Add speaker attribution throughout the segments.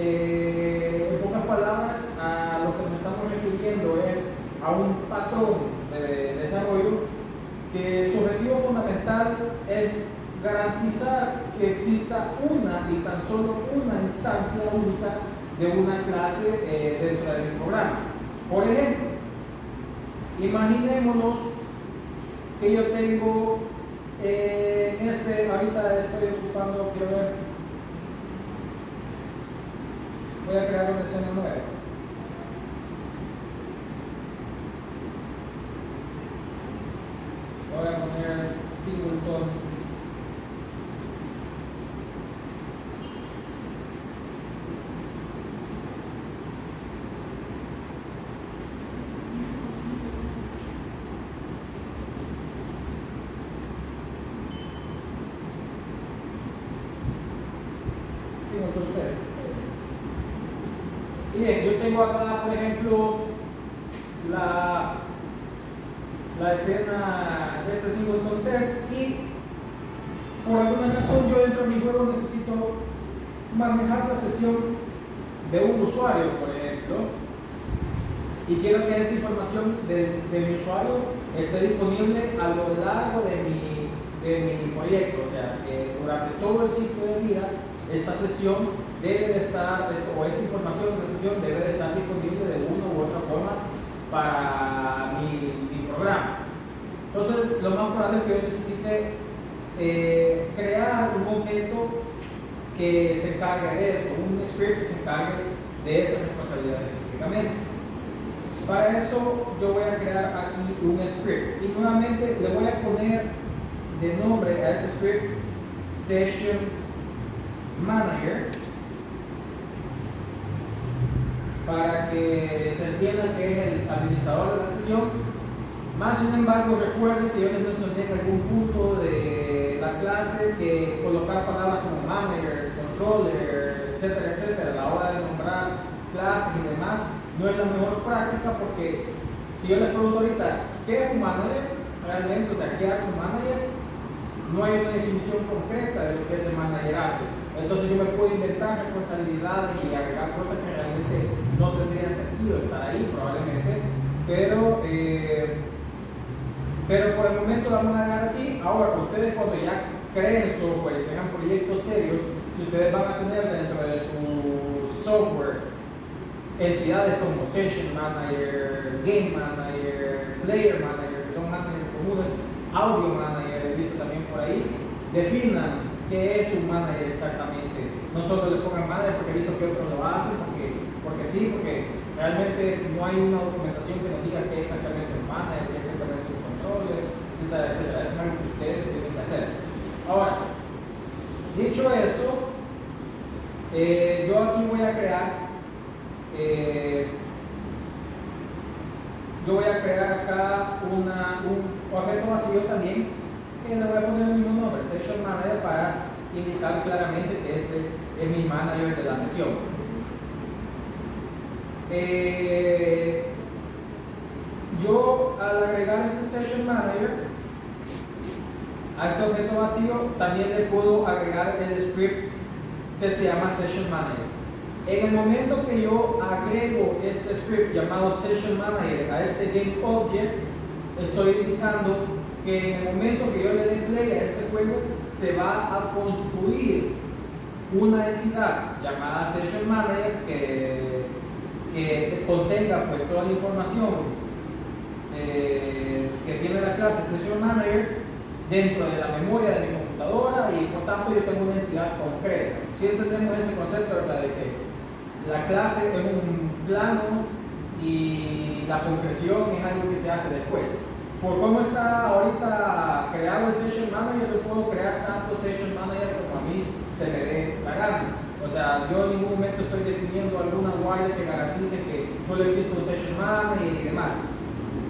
Speaker 1: en pocas palabras, a lo que nos estamos refiriendo es a un patrón de desarrollo que su objetivo fundamental es garantizar que exista una y tan solo una instancia única de una clase dentro de mi programa. Por ejemplo, imaginémonos que yo tengo ahorita estoy ocupando, quiero ver, voy a crear una escena nueva. Voy a poner Singleton. Y bien, yo tengo acá, por ejemplo, la escena de este singleton test y por alguna razón yo dentro de mi juego necesito manejar la sesión de un usuario, por ejemplo, y quiero que esa información de mi usuario esté disponible a lo largo de mi proyecto, o sea, que durante todo el ciclo de vida esta sesión debe de estar, o esta información de la sesión debe de estar disponible de una u otra forma para mi programa. Entonces, lo más probable es que yo necesite crear un objeto que se encargue de eso, un script que se encargue de esa responsabilidad específicamente. Para eso, yo voy a crear aquí un script y nuevamente le voy a poner de nombre a ese script Session Manager, para que se entienda que es el administrador de la sesión. Más sin embargo, recuerden que yo les mencioné en algún punto de la clase que colocar palabras como manager, controller, etcétera, etcétera, a la hora de nombrar clases y demás no es la mejor práctica, porque si yo les pregunto ahorita ¿qué es un manager? Realmente, o sea, ¿qué hace un manager? No hay una definición concreta de lo que ese manager hace. Entonces yo me puedo inventar responsabilidades y agregar cosas que realmente no tendrían sentido estar ahí probablemente, pero por el momento lo vamos a dejar así. Ahora, ustedes cuando ya creen software y tengan proyectos serios, si ustedes van a tener dentro de su software entidades como Session Manager, Game Manager, Player Manager, que son managers comunes, Audio Manager, he visto también por ahí, definan qué es un manager exactamente. No solo le pongan manager porque he visto que otros lo hacen, porque sí, porque realmente no hay una documentación que nos diga qué exactamente es un manager, qué exactamente es un controller, etcétera, etcétera. Eso es algo que ustedes tienen que hacer. Ahora, dicho eso, yo aquí voy a crear acá un objeto vacío también, que le voy a poner el mismo nombre, Session Manager, para indicar claramente que este es mi manager de la sesión. Yo al agregar este Session Manager a este objeto vacío también le puedo agregar el script que se llama Session Manager. En el momento que yo agrego este script llamado Session Manager a este Game Object, estoy indicando que en el momento que yo le dé play a este juego, se va a construir una entidad llamada Session Manager que contenga pues toda la información que tiene la clase Session Manager dentro de la memoria de mi computadora, y por tanto yo tengo una entidad concreta. Si entendemos ese concepto, ¿verdad?, de que la clase es un plano y la concreción es algo que se hace después. Por cómo está ahorita creado el Session Manager, yo puedo crear tanto Session Manager como a mí se me dé la gana. O sea, yo en ningún momento estoy definiendo alguna guardia que garantice que solo existe un Session Manager y demás.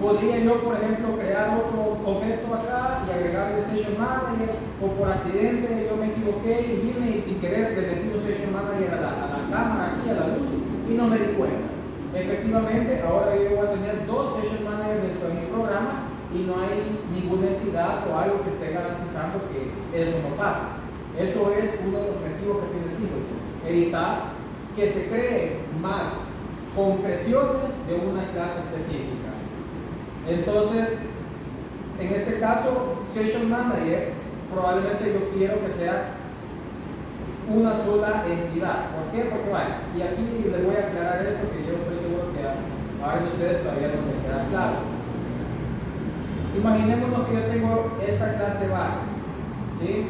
Speaker 1: Podría yo, por ejemplo, crear otro objeto acá y agregarle Session Manager, o por accidente yo me equivoqué y vine y sin querer le metí un Session Manager a la cámara aquí, a la luz, y no me di cuenta. Efectivamente, ahora yo voy a tener dos Session Managers dentro de mi programa y no hay ninguna entidad o algo que esté garantizando que eso no pase. Eso es uno de los objetivos que tiene Singleton: evitar que se creen más compresiones de una clase específica. Entonces, en este caso, Session Manager, probablemente yo quiero que sea una sola entidad. ¿Por qué? Porque vaya, y aquí les voy a aclarar esto que yo estoy seguro que a varios de ustedes todavía no les queda claro. Imaginémonos que yo tengo esta clase base, ¿sí?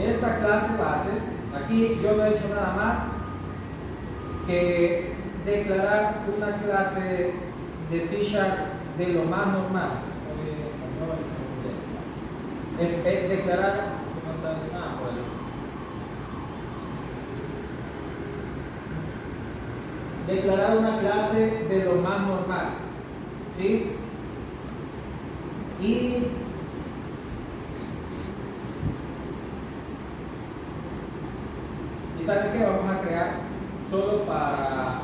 Speaker 1: Esta clase base, aquí yo no he hecho nada más que declarar una clase de C# de lo más normal. Declarar declarar una clase de lo más normal, ¿sí? Y ¿saben qué? Vamos a crear solo para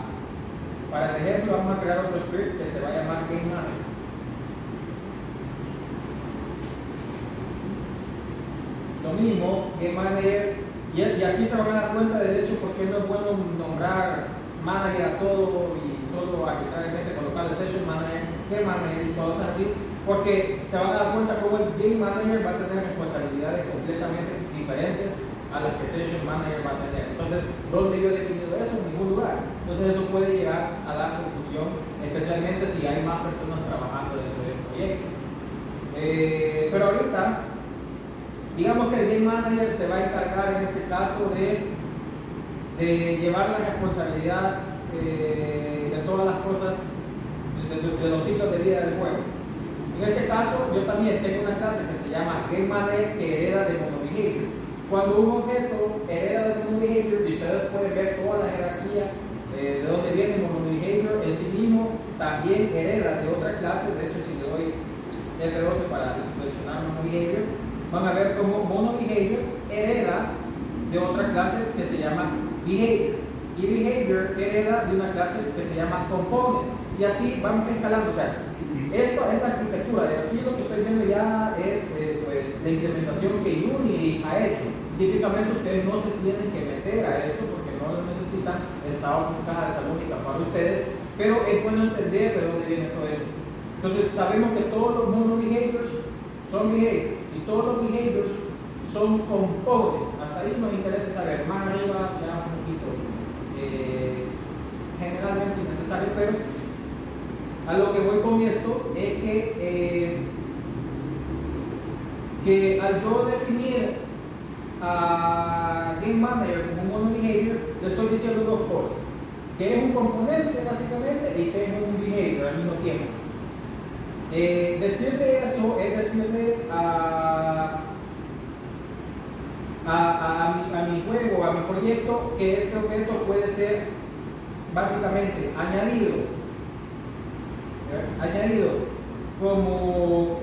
Speaker 1: el ejemplo, vamos a crear otro script que se va a llamar GameManager. Lo mismo, GameManager, y aquí se van a dar cuenta del hecho porque no es bueno nombrar manager a todo y solo arbitrariamente colocar el Session Manager, GameManager y cosas así, porque se van a dar cuenta cómo el GameManager va a tener responsabilidades completamente diferentes a las que Session Manager va a tener. Entonces, ¿dónde yo he definido eso? En ningún lugar. Entonces eso puede llegar a dar confusión, especialmente si hay más personas trabajando dentro de este proyecto. Pero ahorita, digamos que el Game Manager se va a encargar en este caso de llevar la responsabilidad de todas las cosas, de los ciclos de vida del juego. En este caso, yo también tengo una clase que se llama Game Manager que hereda de MonoBehavior. Cuando un objeto hereda de MonoBehavior, y ustedes pueden ver toda la jerarquía de dónde viene MonoBehavior, en sí mismo también hereda de otra clase. De hecho, si le doy F12 para seleccionar MonoBehavior, van a ver cómo MonoBehavior hereda de otra clase que se llama Behavior. Y Behavior hereda de una clase que se llama Component. Y así vamos escalando. O sea, esto es la arquitectura. De aquí lo que estoy viendo ya es pues, la implementación que Unity ha hecho. Típicamente ustedes no se tienen que meter a esto porque no lo necesitan. Está ofuscada esa lógica para ustedes. Pero es bueno entender de dónde viene todo eso. Entonces sabemos que todos los monobehaviors son behaviors. Y todos los behaviors son components. Hasta ahí nos interesa saber. Más arriba ya un poquito generalmente innecesario, pero a lo que voy con esto es que al yo definir a Game Manager como un monobehavior, le estoy diciendo dos cosas: que es un componente básicamente y que es un behavior al mismo tiempo. Decirle eso es decirle a mi juego, a mi proyecto, que este objeto puede ser básicamente añadido como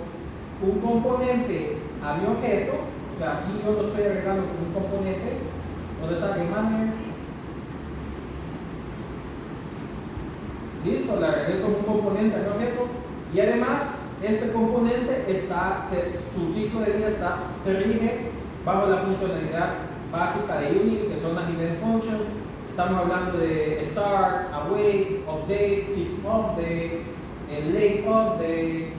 Speaker 1: un componente a mi objeto. O sea, aquí yo lo estoy agregando como un componente. ¿Dónde está Game Manager? Listo, le agregué como un componente a mi objeto. Y además, este componente su ciclo de vida se rige bajo la funcionalidad básica de Unity, que son las event functions. Estamos hablando de start, await, update, fix update, late update,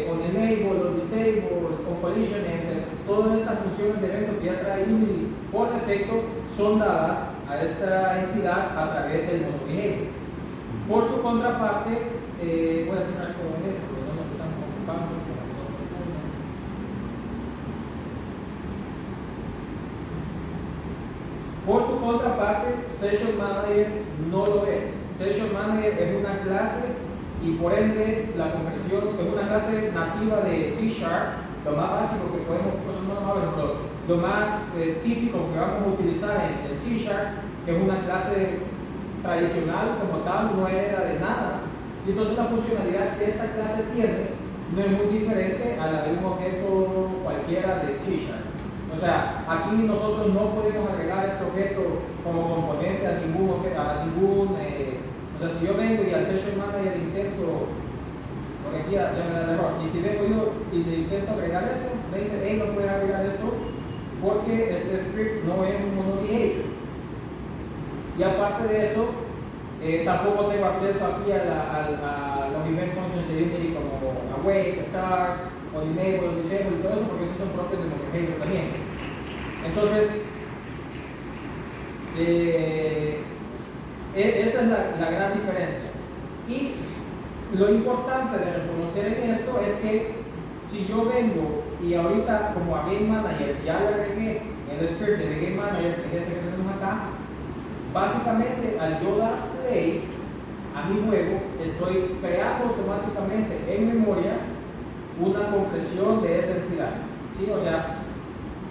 Speaker 1: on enable, on disable, on collision enter. Todas estas funciones de evento que ya trae Unity por defecto son dadas a esta entidad a través del monobehavior. Por su contraparte, voy a hacer algo de eso, porque no nos estamos ocupando. Por su contraparte, Session Manager no lo es. Session Manager es una clase y por ende la conversión es una clase nativa de C#. Lo más básico que podemos, lo más típico que vamos a utilizar en el C#, que es una clase tradicional como tal, no hereda de nada. Y entonces la funcionalidad que esta clase tiene no es muy diferente a la de un objeto cualquiera de C#. O sea, aquí nosotros no podemos agregar este objeto como componente a ningún objeto, o sea, si yo vengo y al Session Manager intento, porque aquí ya me da el error, y si vengo yo y le intento agregar esto, me dice, hey, no puedes agregar esto porque este script no es un monobehavior. Y aparte de eso, tampoco tengo acceso aquí a los event functions de Unity como awake, start, o enable, o disable y todo eso, porque esos son propios de los behavior también. Entonces, esa es la gran diferencia. Y lo importante de reconocer en esto es que si yo vengo y ahorita como a Game Manager ya le agregué el script de Game Manager, que es este que tenemos acá, básicamente al yo dar play a mi juego, estoy creando automáticamente en memoria una compresión de esa entidad. ¿Sí? O sea,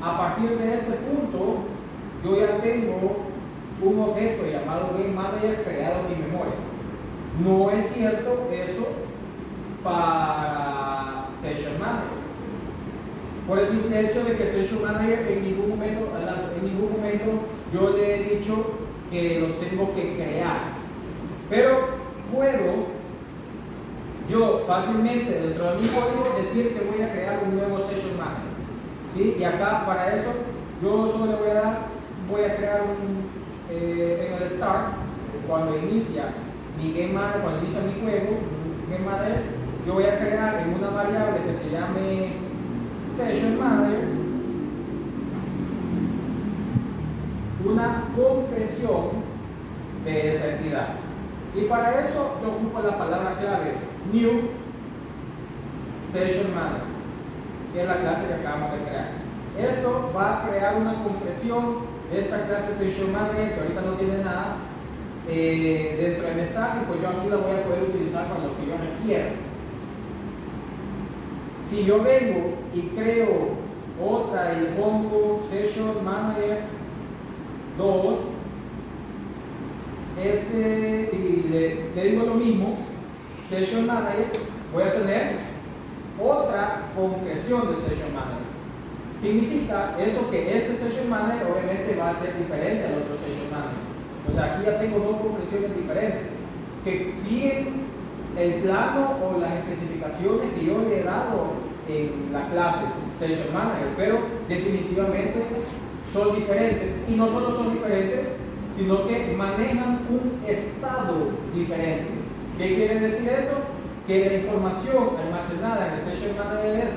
Speaker 1: a partir de este punto, yo ya tengo un objeto llamado Game Manager creado en mi memoria. No es cierto eso para Session Manager. Por el simple hecho de que Session Manager en ningún momento yo le he dicho que lo tengo que crear. Pero puedo yo fácilmente dentro de mi código decir que voy a crear un nuevo Session Manager. ¿Sí? Y acá para eso yo solo voy a crear en el start, cuando inicia mi Game Manager, cuando inicia mi juego, Game Manager, yo voy a crear en una variable que se llame Session Manager una compresión de esa entidad. Y para eso yo ocupo la palabra clave New Session Manager, que es la clase que acabamos de crear. Esto va a crear una compresión de esta clase Session Manager, que ahorita no tiene nada, dentro de mi stack, y pues yo aquí la voy a poder utilizar para lo que yo requiera. Si yo vengo y creo otra y le pongo Session Manager 2, y le digo lo mismo, Session Manager, voy a tener otra compresión de Session Manager. Significa eso que este Session Manager obviamente va a ser diferente al otro Session Manager. O sea, aquí ya tengo dos compresiones diferentes que siguen el plano o las especificaciones que yo le he dado en la clase Session Manager, pero definitivamente son diferentes. Y no solo son diferentes, sino que manejan un estado diferente. ¿Qué quiere decir eso? Que la información almacenada en el Session Manager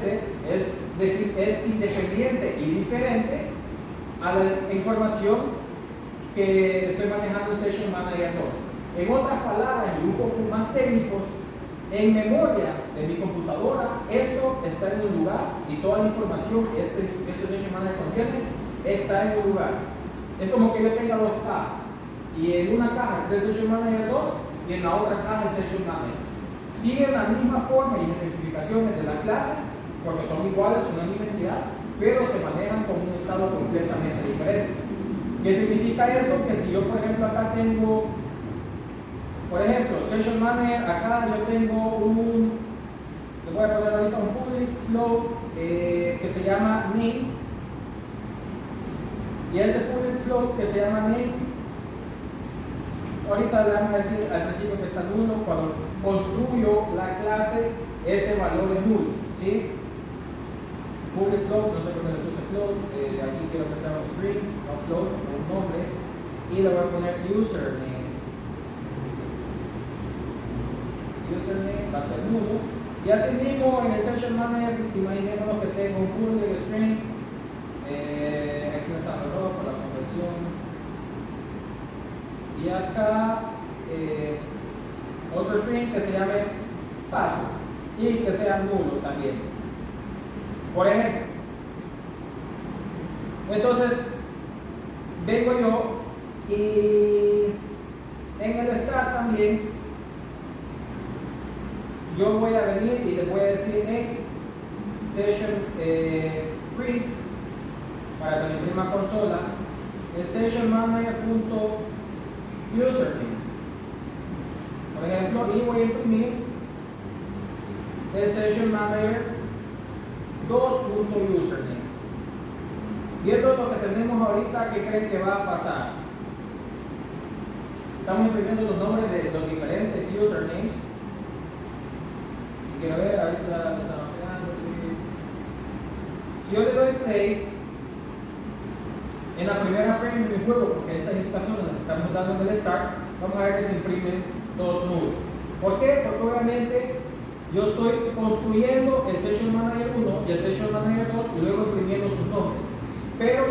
Speaker 1: es independiente y diferente a la información que estoy manejando en Session Manager 2. En otras palabras, y un poco más técnicos, en memoria de mi computadora, esto está en un lugar y toda la información que este Session Manager contiene está en un lugar. Es como que yo tenga dos cajas y en una caja está el Session Manager 2 y en la otra caja el Session Manager. Siguen la misma forma y especificaciones de la clase porque son iguales, son una misma entidad, pero se manejan con un estado completamente diferente. ¿Qué significa eso? Que si yo, por ejemplo, acá tengo, por ejemplo, Session Manager, acá yo tengo le voy a poner ahorita un public flow que se llama name, y ese public flow que se llama name, ahorita le vamos a decir al principio que está nulo. Cuando construyo la clase, ese valor es nulo, ¿sí? Public float, no sé por qué le puse float, aquí quiero que sea un string, no float, un nombre, y le voy a poner username. Username va a ser nulo. Y así mismo en el Session Manager, imaginémonos que tengo un public string, aquí me está dando con la conversión, y acá otro string que se llame password y que sea nulo también. Por ejemplo, entonces vengo yo y en el start también yo voy a venir y le voy a decir session print para que la misma consola el session manager.username, por ejemplo, y voy a imprimir el session manager 2.username. Viendo lo que tenemos ahorita, ¿qué creen que va a pasar? Estamos imprimiendo los nombres de los diferentes usernames. Y quiero ver, ahorita estamos creando. Si yo le doy play, en la primera frame de mi juego, porque esas indicaciones las estamos dando en el start, vamos a ver que se imprimen dos nulos. ¿Por qué? Porque obviamente yo estoy construyendo el Session Manager 1 y el Session Manager 2 y luego imprimiendo sus nombres. Pero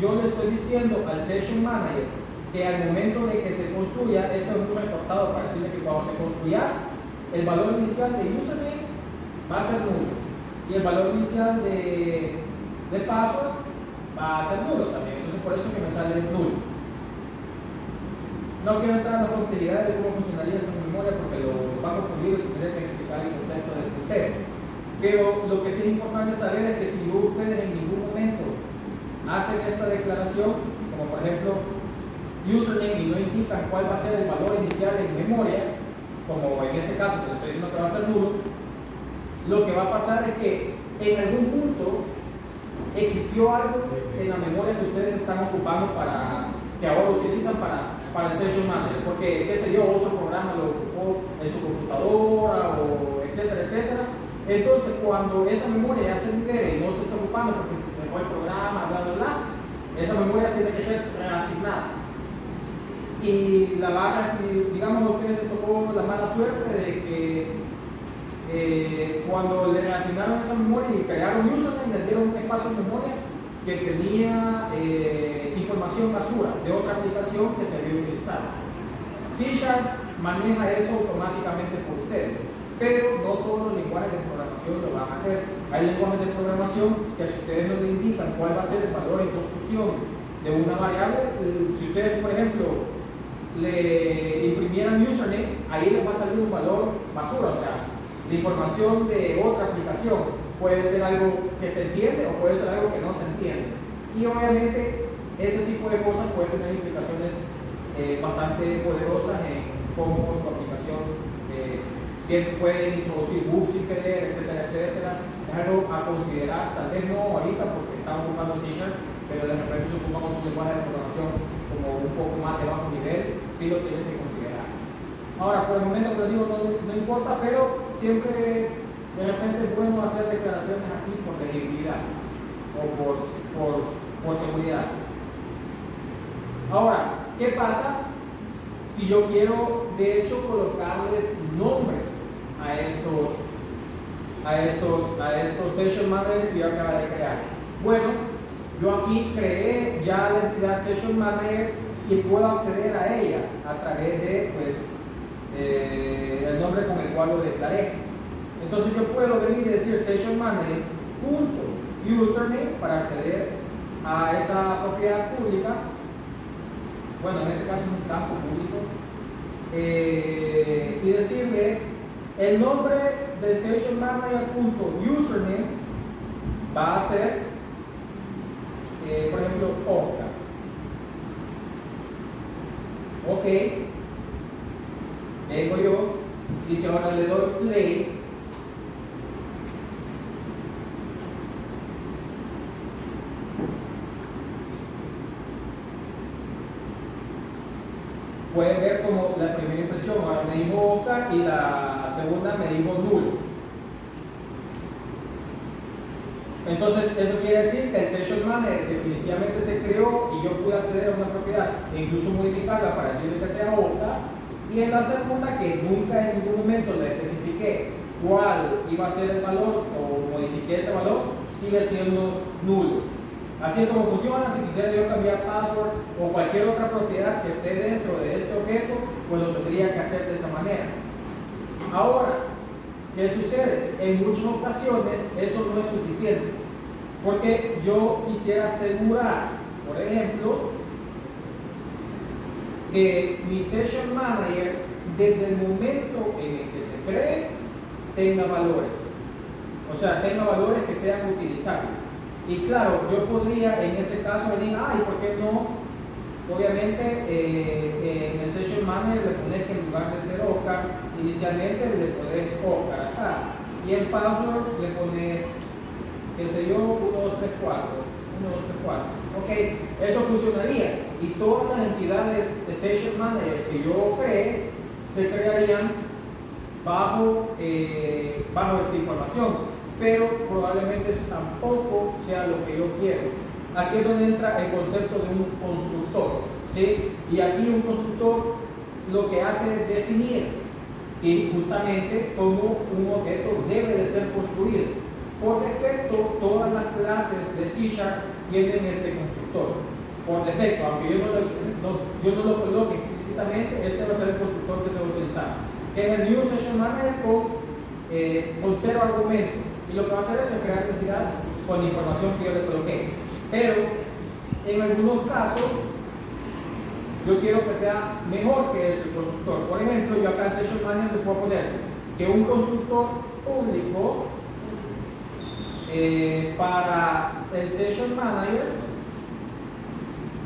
Speaker 1: yo le estoy diciendo al Session Manager que al momento de que se construya, esto es un reportado para decirle que cuando te construyas, el valor inicial de username va a ser nulo y el valor inicial de password va a ser nulo también. Entonces por eso que me sale nulo. No quiero entrar en las complejidades de cómo funcionaría esto en memoria porque lo va a confundir y tendría que explicar el concepto de punteros. Pero lo que sí es importante saber es que si ustedes en ningún momento hacen esta declaración, como por ejemplo username, y no indican cuál va a ser el valor inicial en memoria, como en este caso que les estoy diciendo que va a ser nulo, lo que va a pasar es que en algún punto existió algo en la memoria que ustedes están ocupando que ahora utilizan para el Session Manager, porque, qué sé yo, otro programa lo ocupó en su computadora, o etcétera, etcétera. Entonces, cuando esa memoria ya se libere y no se está ocupando porque se fue el programa, bla, bla, bla, esa memoria tiene que ser reasignada. Y la barra, digamos, a ustedes les tocó la mala suerte de que cuando le reasignaron esa memoria y crearon username, le dieron un espacio en memoria que tenía información basura de otra aplicación que se había utilizado. C# maneja eso automáticamente por ustedes, pero no todos los lenguajes de programación lo van a hacer. Hay lenguajes de programación que si ustedes no le indican cuál va a ser el valor en construcción de una variable, si ustedes, por ejemplo, le imprimieran username, ahí les va a salir un valor basura, o sea, la información de otra aplicación. Puede ser algo que se entiende o puede ser algo que no se entiende. Y obviamente ese tipo de cosas puede tener implicaciones bastante poderosas en cómo su aplicación puede introducir bugs sin querer, etcétera, etcétera. Es algo a considerar, tal vez no ahorita porque estamos ocupando C#, pero de repente si ocupamos un lenguaje de programación como un poco más de bajo nivel, sí lo tienen que considerar. Ahora, por el momento que les digo no importa, pero siempre de repente es bueno hacer declaraciones así por legibilidad o por seguridad. Ahora, ¿qué pasa si yo quiero de hecho colocarles nombres a estos Session Manager que yo acabo de crear? Bueno, yo aquí creé ya la entidad Session Manager y puedo acceder a ella a través de el nombre con el cual lo declaré. Entonces yo puedo venir y decir Session Manager .username para acceder a esa propiedad pública. Bueno, en este caso es un campo público, y decirle el nombre del Session Manager .username va a ser, por ejemplo, Oscar. Ok, vengo yo, y si ahora le doy play, pueden ver como la primera impresión ahora me dijo Oscar y la segunda me dijo nulo. Entonces eso quiere decir que el Session Manager definitivamente se creó y yo pude acceder a una propiedad e incluso modificarla para decirle que sea Oscar. Y en la segunda, que nunca en ningún momento le especifiqué cuál iba a ser el valor o modifiqué ese valor, sigue siendo nulo. Así es como funciona. Si quisiera yo cambiar password o cualquier otra propiedad que esté dentro de este objeto, pues lo tendría que hacer de esa manera. Ahora, ¿qué sucede? En muchas ocasiones eso no es suficiente, porque yo quisiera asegurar, por ejemplo, que mi Session Manager, desde el momento en el que se cree, tenga valores. O sea, tenga valores que sean utilizables. Y claro, yo podría en ese caso decir, ¿y por qué no? Obviamente en el Session Manager le pones que en lugar de ser Oscar, inicialmente le pones Oscar acá. Y en password le pones, qué sé yo, 1, 2, 3, 4. 1, 2, 3, 4. Ok, eso funcionaría. Y todas las entidades de Session Manager que yo creé se crearían bajo esta información. Pero probablemente eso tampoco sea lo que yo quiero. aquí es donde entra el concepto de un constructor, ¿sí? Y aquí un constructor lo que hace es definir y justamente cómo un objeto debe de ser construido. Por defecto, todas las clases de C# tienen este constructor. Por defecto, aunque yo no lo coloque explícitamente, este va a ser el constructor que se va a utilizar, que es el New Session Manager con 0 argumentos. Y lo que va a hacer es crear identidad con la información que yo le coloqué. Pero en algunos casos, yo quiero que sea mejor que ese constructor. Por ejemplo, yo acá en Session Manager le puedo poner que un constructor público para el Session Manager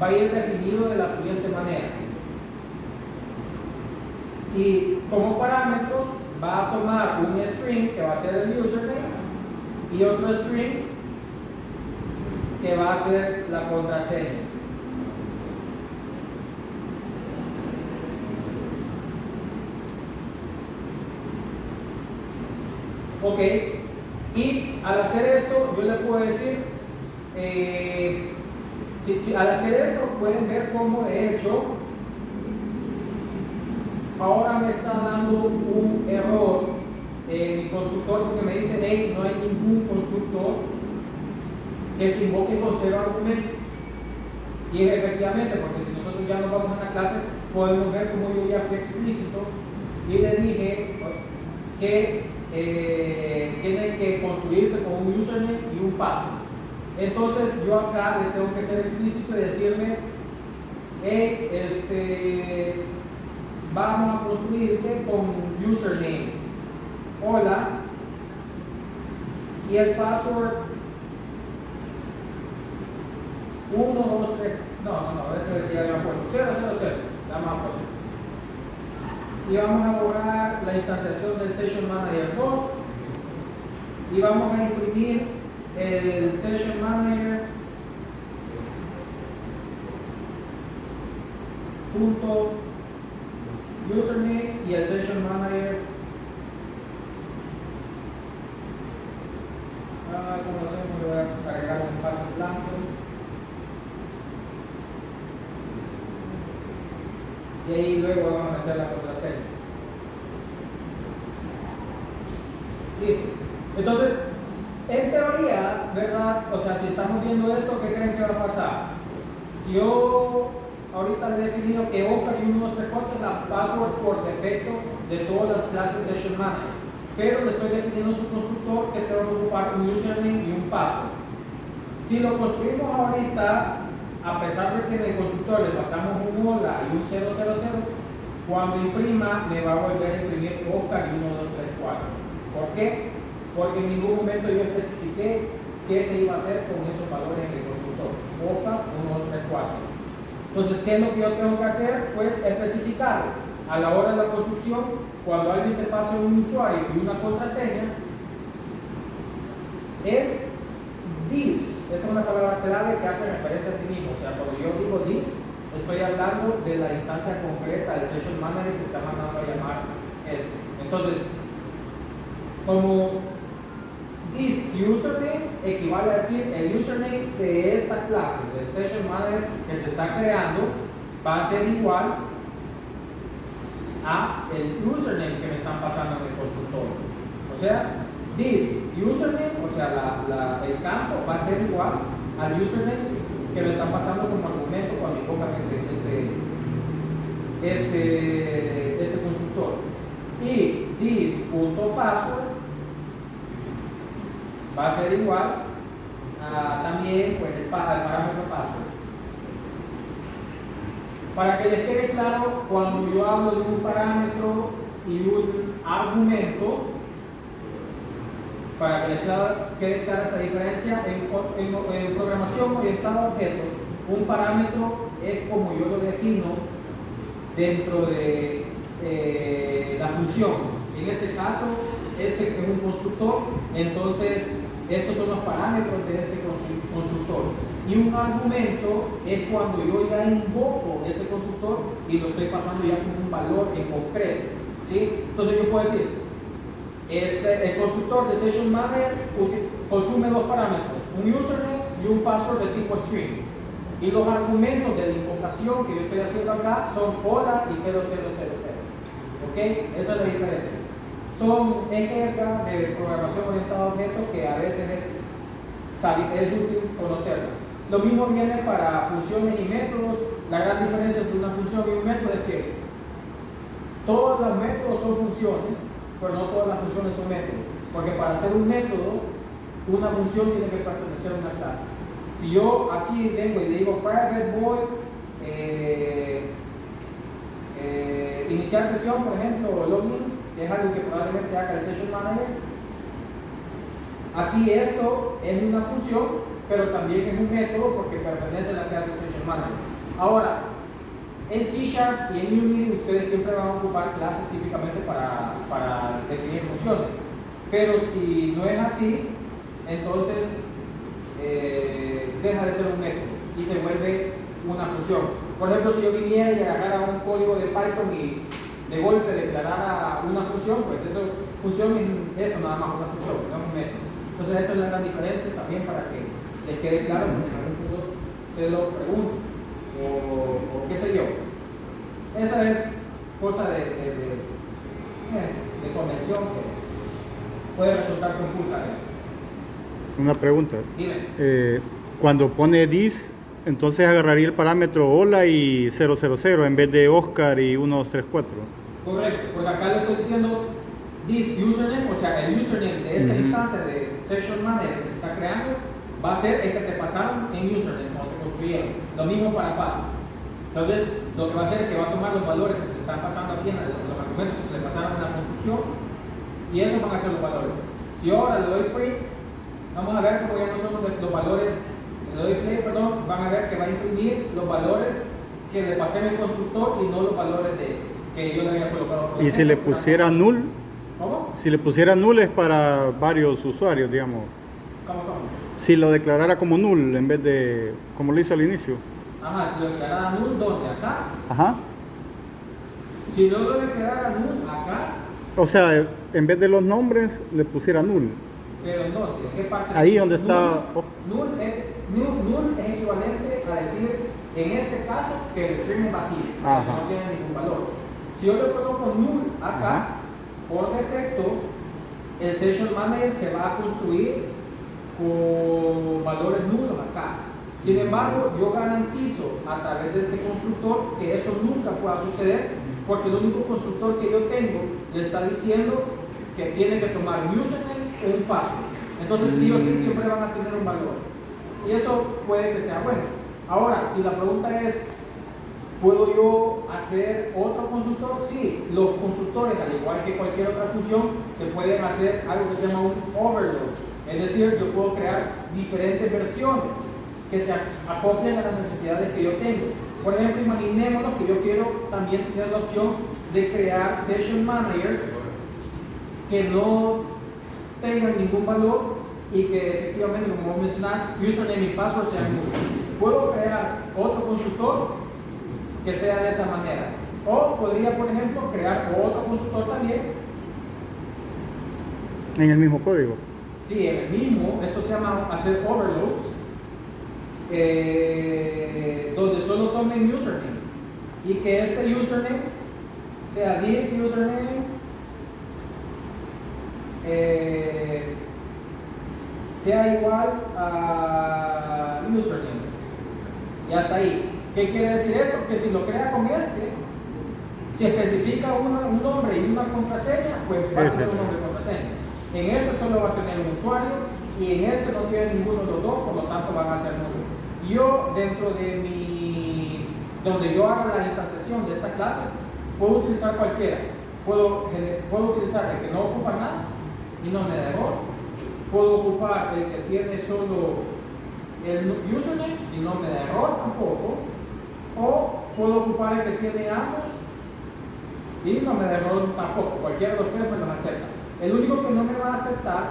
Speaker 1: va a ir definido de la siguiente manera. Y como parámetros va a tomar un string que va a ser el username y otro string que va a ser la contraseña. Ok, y al hacer esto yo le puedo decir, al hacer esto pueden ver cómo de hecho ahora me está dando un error mi constructor, porque me dice, hey, no hay ningún constructor que se invoque con 0 argumentos. Y efectivamente, porque si nosotros ya nos vamos a la clase, podemos ver cómo yo ya fui explícito y le dije que tiene que construirse con un username y un password. Entonces yo acá le tengo que ser explícito y decirle, hey, vamos a construirte con username, hola, y el password 1, 2, 3, no, ese es el que ya habían puesto, 000, vamos a poner. Y vamos a borrar la instanciación del Session Manager 2 y vamos a imprimir el Session Manager punto username y el Session Manager como hacemos, le voy a agregar un espacio blanco y ahí luego vamos a meter la contraseña. Listo. Entonces, en teoría, ¿verdad? O sea, si estamos viendo esto, ¿qué creen que va a pasar? Si yo ahorita le he definido que Oscar y 1, 2, 3, 4 es la password por defecto de todas las clases Session Manager, pero le estoy definiendo su constructor que tengo que ocupar un username y un password. Si lo construimos ahorita, a pesar de que en el constructor le pasamos un hola y un 000, cuando imprima me va a volver a imprimir Oscar y 1, 2, 3, 4. ¿Por qué? Porque en ningún momento yo especifiqué qué se iba a hacer con esos valores en el constructor. Oscar 1, 2, 3, 4. Entonces, ¿qué es lo que yo tengo que hacer? Pues especificar a la hora de la construcción, cuando alguien te pase un usuario y una contraseña, el this, esta es una palabra clave que hace referencia a sí mismo. O sea, cuando yo digo this, estoy hablando de la instancia concreta del Session Manager que está mandando a llamar esto. Entonces, como this username equivale a decir el username de esta clase, del Session Manager que se está creando, va a ser igual a el username que me están pasando en el constructor. O sea, this username, o sea, el campo va a ser igual al username que me están pasando como argumento cuando invocan este constructor. Y this.password va a ser igual a también pues, el parámetro password. Para que les quede claro, cuando yo hablo de un parámetro y un argumento, para que les quede clara esa diferencia, en programación orientada a objetos, un parámetro es como yo lo defino dentro de la función. En este caso, este es un constructor, entonces estos son los parámetros de este constructor. Y un argumento es cuando yo ya invoco ese constructor y lo estoy pasando ya con un valor en concreto, ¿sí? Entonces yo puedo decir, el constructor de Session Manager consume dos parámetros, un username y y un password de tipo string. Y los argumentos de la invocación que yo estoy haciendo acá son hola y 0000. ¿Ok? Esa es la diferencia. Son ejemplos de programación orientada a objetos que a veces es útil conocerlo. Lo mismo viene para funciones y métodos. La gran diferencia entre una función y un método es que todos los métodos son funciones, pero no todas las funciones son métodos. Porque para ser un método, una función tiene que pertenecer a una clase. Si yo aquí vengo y le digo private void iniciar sesión, por ejemplo, o login, que es algo que probablemente haga el session manager, aquí esto es una función, pero también es un método porque pertenece a la clase session manager. Ahora, en C# y en Unity ustedes siempre van a ocupar clases típicamente para definir funciones, pero si no es así, entonces deja de ser un método y se vuelve una función. Por ejemplo, si yo viniera y agarrara un código de Python y de golpe declarara una función, pues función es eso, nada más una función, no es un método. Entonces esa es la gran diferencia también para que les quede claro, porque en algún punto se lo pregunto o qué sé yo. Esa es cosa de convención que puede resultar confusa.
Speaker 2: Una pregunta.
Speaker 1: Dime.
Speaker 2: Cuando pone this, entonces agarraría el parámetro hola y 000 en vez de Oscar y 1234.
Speaker 1: Correcto, porque acá le estoy diciendo this username, o sea, el username de esta instancia de session manager que se está creando va a ser el que te pasaron en username cuando te construyeron. Lo mismo para paso. Entonces, lo que va a hacer es que va a tomar los valores que se le están pasando aquí en los argumentos que se le pasaron en la construcción y esos van a ser los valores. Si yo ahora le doy print, vamos a ver cómo ya no son los valores, le doy play, perdón, van a ver que va a imprimir los valores que le pasé en el constructor y no los valores que yo le había colocado.
Speaker 2: Y si le pusiera null,
Speaker 1: ¿cómo?
Speaker 2: Si le pusiera null es para varios usuarios, digamos.
Speaker 1: ¿Cómo?
Speaker 2: Si lo declarara como null en vez de como lo hizo al inicio.
Speaker 1: Ajá, si lo declarara null, ¿dónde? ¿Acá?
Speaker 2: Ajá.
Speaker 1: Si no lo declarara null, acá.
Speaker 2: O sea, en vez de los nombres le pusiera null.
Speaker 1: ¿Pero en dónde? ¿En qué parte?
Speaker 2: Ahí donde está.
Speaker 1: Null es equivalente a decir, en este caso, que el string es vacío, o sea, que no tiene ningún valor. Si yo le coloco null acá, por defecto, el session manager se va a construir con valores nulos acá. Sin embargo, yo garantizo a través de este constructor que eso nunca pueda suceder, porque el único constructor que yo tengo le está diciendo que tiene que tomar un username o un password. Entonces sí o sí siempre van a tener un valor. Y eso puede que sea bueno. Ahora, si la pregunta es, ¿puedo yo hacer otro constructor? Sí, los constructores, al igual que cualquier otra función, se pueden hacer algo que se llama un overload. Es decir, yo puedo crear diferentes versiones que se acoplen a las necesidades que yo tengo. Por ejemplo, imaginémonos que yo quiero también tener la opción de crear session managers que no tengan ningún valor y que efectivamente, como mencionas, username y password sean nulos. Puedo crear otro constructor que sea de esa manera. O podría, por ejemplo, crear otro constructor también.
Speaker 2: En el mismo código.
Speaker 1: Sí, en el mismo. Esto se llama hacer overloads. Donde solo tomen username. Y que este username sea this username. Sea igual a username. Y hasta ahí. ¿Qué quiere decir esto? Que si lo crea con si especifica un nombre y una contraseña, pues va a tener un nombre y contraseña. En este solo va a tener un usuario y en este no tiene ninguno de los dos, por lo tanto van a ser nulos. Yo dentro de donde yo haga la instanciación de esta clase, puedo utilizar cualquiera. Puedo utilizar el que no ocupa nada y no me da error. Puedo ocupar el que tiene solo el username y no me da error tampoco. O puedo ocupar el que tiene ambos y no me da error tampoco. Cualquiera de los tres me los acepta. El único que no me va a aceptar,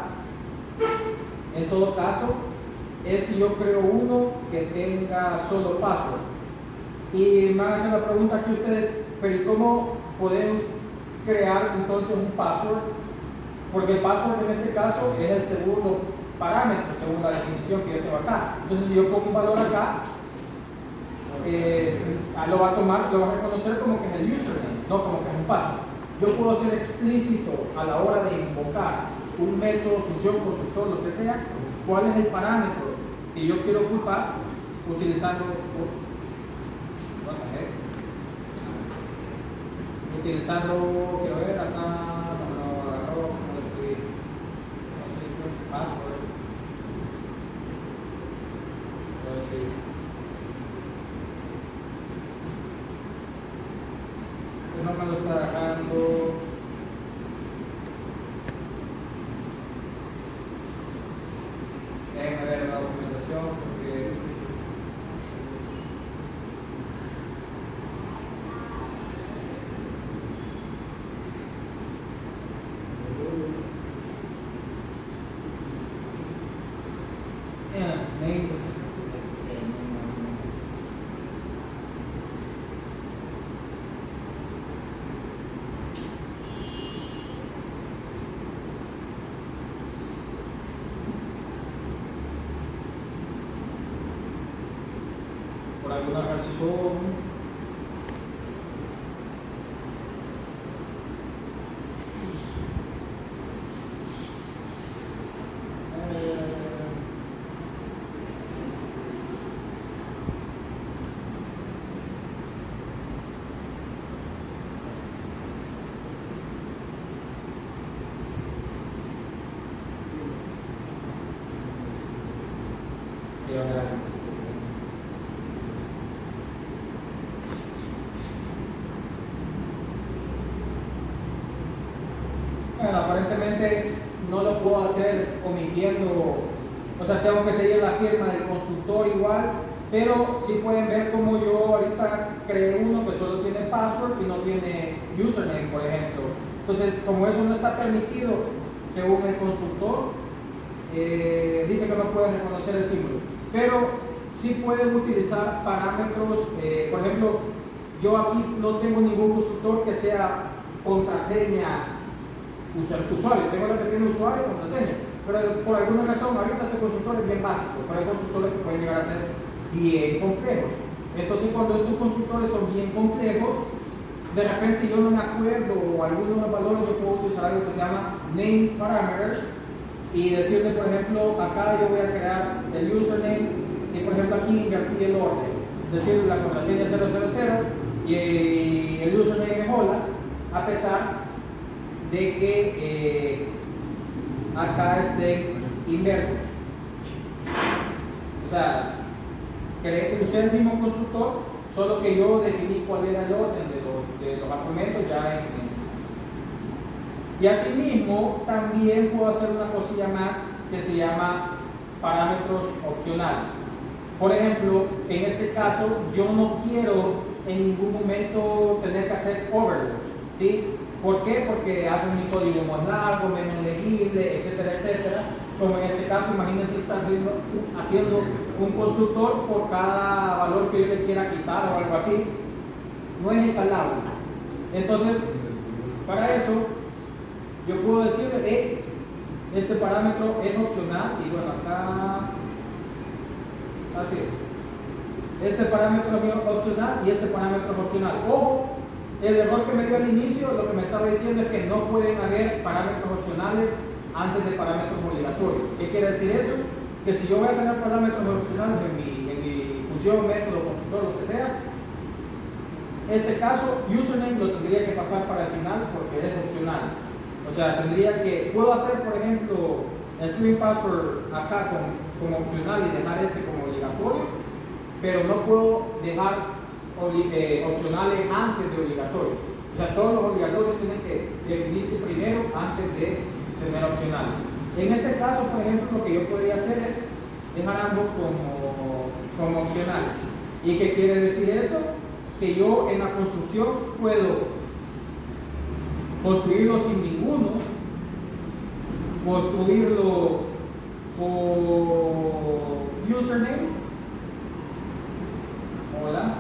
Speaker 1: en todo caso, es si yo creo uno que tenga solo password. Y me van a hacer la pregunta aquí ustedes, pero ¿y cómo podemos crear entonces un password? Porque el password en este caso es el segundo parámetros según la definición que yo tengo acá. Entonces, si yo pongo un valor acá, lo va a tomar, lo va a reconocer como que es el username, no como que es un paso. Yo puedo ser explícito a la hora de invocar un método, función, constructor, lo que sea, cuál es el parámetro que yo quiero ocupar utilizando, quiero ver acá, password. No me lo está dejando. Déjenme ver la documentación porque por alguna razón bueno, aparentemente no lo puedo hacer omitiendo, o sea, tengo que seguir la firma del constructor igual, pero sí pueden ver como yo ahorita creé uno que solo tiene password y no tiene username, por ejemplo. Entonces, como eso no está permitido según el constructor, dice que no puede reconocer el símbolo, pero sí pueden utilizar parámetros, por ejemplo, yo aquí no tengo ningún constructor que sea contraseña usuario, tengo lo que tiene usuario y contraseña, pero por alguna razón ahorita este constructor es bien básico, pero hay constructores que pueden llegar a ser bien complejos. Entonces, cuando estos constructores son bien complejos, de repente yo no me acuerdo o alguno de los valores, yo puedo utilizar algo que se llama name parameters y decirle, por ejemplo, acá yo voy a crear el username y por ejemplo aquí invertí el orden, decirle la contraseña 000 y el username es hola, a pesar de que acá estén inversos. O sea, usé el mismo constructor, solo que yo definí cuál era el orden de los argumentos ya y asimismo también puedo hacer una cosilla más que se llama parámetros opcionales. Por ejemplo, en este caso yo no quiero en ningún momento tener que hacer overloads, ¿sí? ¿Por qué? Porque hacen mi código más largo, menos legible, etcétera, etcétera. Como en este caso, imagínense estar haciendo un constructor por cada valor que yo le quiera quitar o algo así. No es escalable. Entonces, para eso, yo puedo decirle, este parámetro es opcional, y bueno, acá, así es. Este parámetro es opcional y este parámetro es opcional. Ojo, el error que me dio al inicio, lo que me estaba diciendo es que no pueden haber parámetros opcionales antes de parámetros obligatorios. ¿Qué quiere decir eso? Que si yo voy a tener parámetros opcionales en mi función, método, constructor, lo que sea, este caso, username lo tendría que pasar para el final porque es opcional. O sea, puedo hacer, por ejemplo, el string password acá como opcional y dejar este como obligatorio, pero no puedo dejar opcionales antes de obligatorios. O sea, todos los obligatorios tienen que definirse primero antes de tener opcionales. En este caso, por ejemplo, lo que yo podría hacer es dejar ambos como opcionales. ¿Y qué quiere decir eso? Que yo en la construcción puedo construirlo sin ninguno, construirlo por username, hola,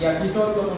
Speaker 1: y aquí solo